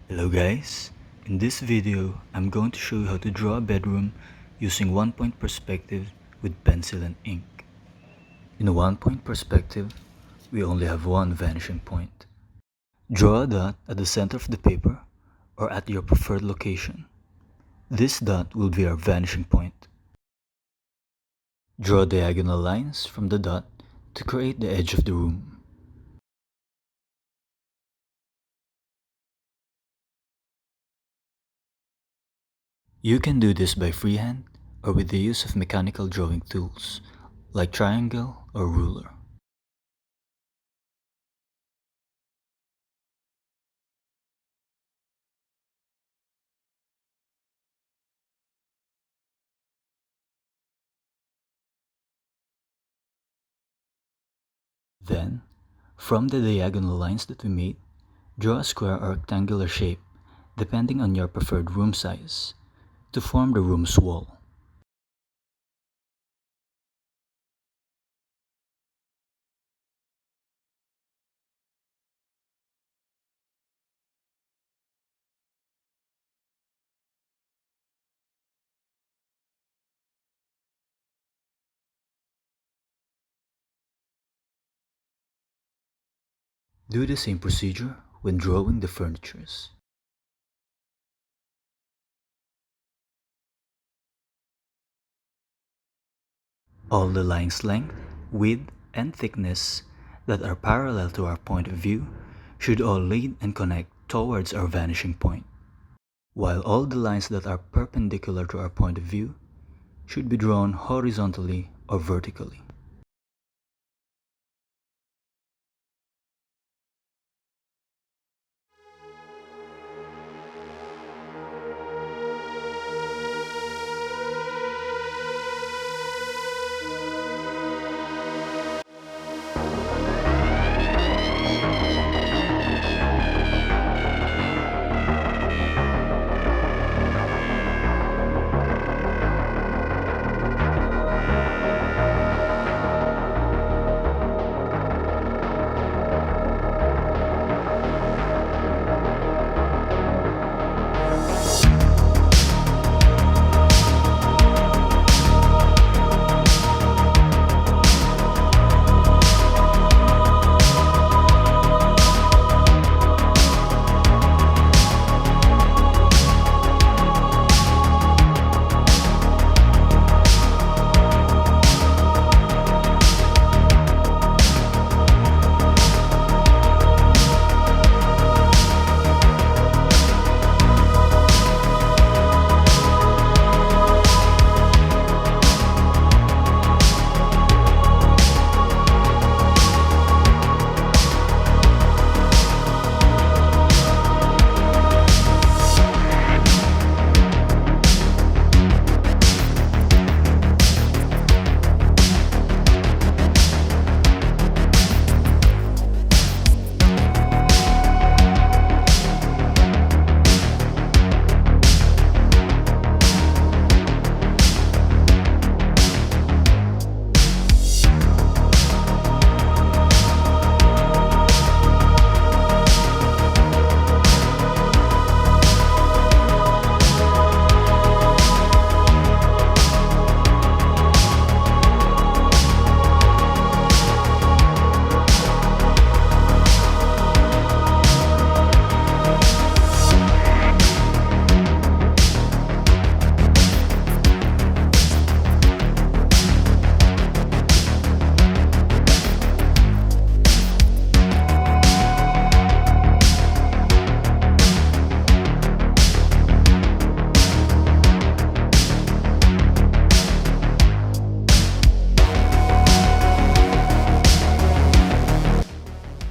Hello guys, in this video I'm going to show you how to draw a bedroom using one-point perspective with pencil and ink. In a one-point perspective, we only have one vanishing point. Draw a dot at the center of the paper or at your preferred location. This dot will be our vanishing point. Draw diagonal lines from the dot to create the edge of the room. You can do this by freehand or with the use of mechanical drawing tools like triangle or ruler. Then, from the diagonal lines that we made, draw a square or rectangular shape depending on your preferred room size to form the room's wall. Do the same procedure when drawing the furnitures. All the lines' length, width, and thickness that are parallel to our point of view should all lead and connect towards our vanishing point, while all the lines that are perpendicular to our point of view should be drawn horizontally or vertically.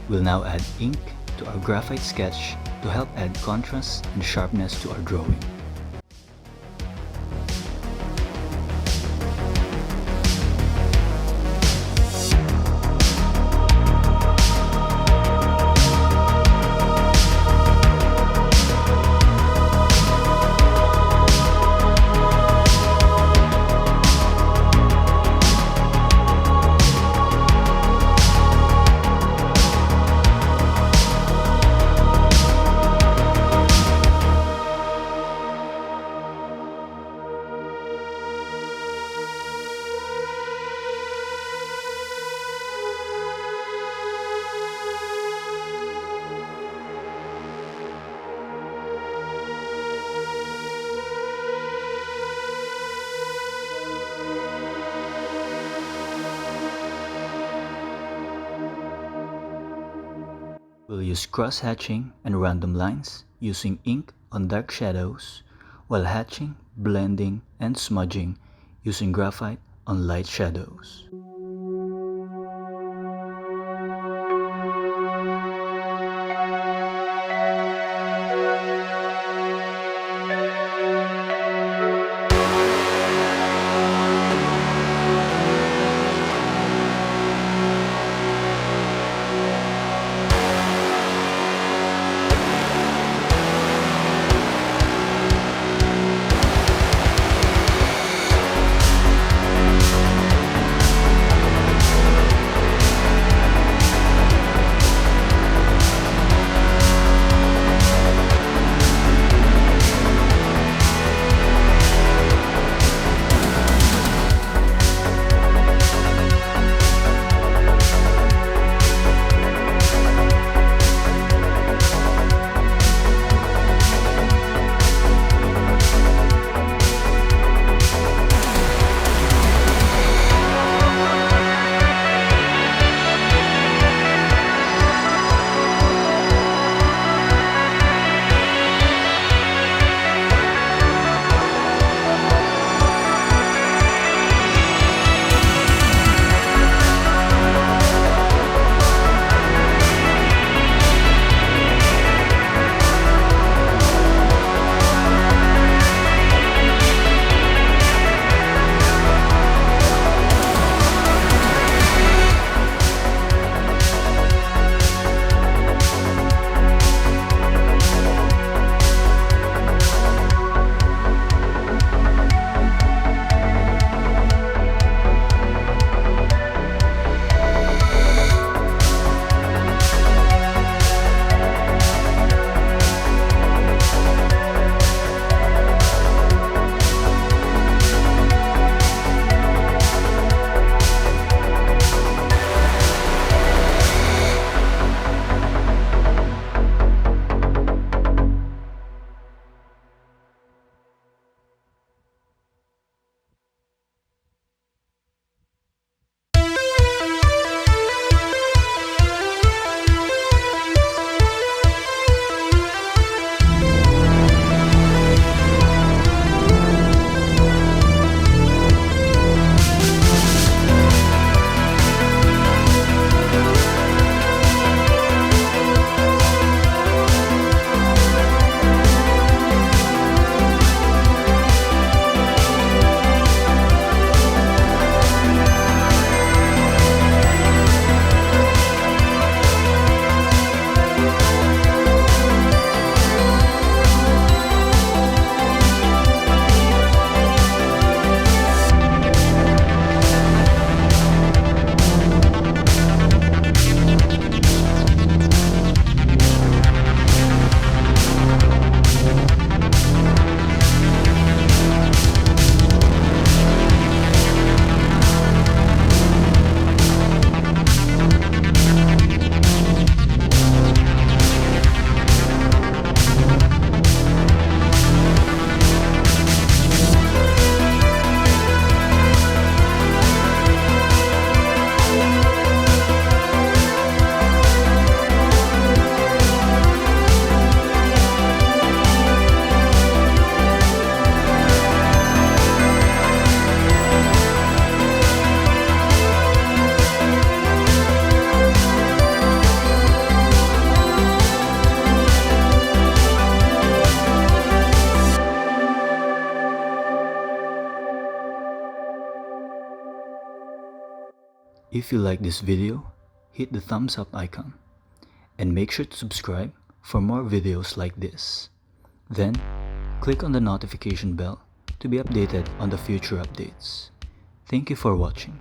We'll now add ink to our graphite sketch to help add contrast and sharpness to our drawing. We'll use cross-hatching and random lines using ink on dark shadows, while hatching, blending, and smudging using graphite on light shadows. If you like this video, hit the thumbs up icon and make sure to subscribe for more videos like this. Then, click on the notification bell to be updated on the future updates. Thank you for watching.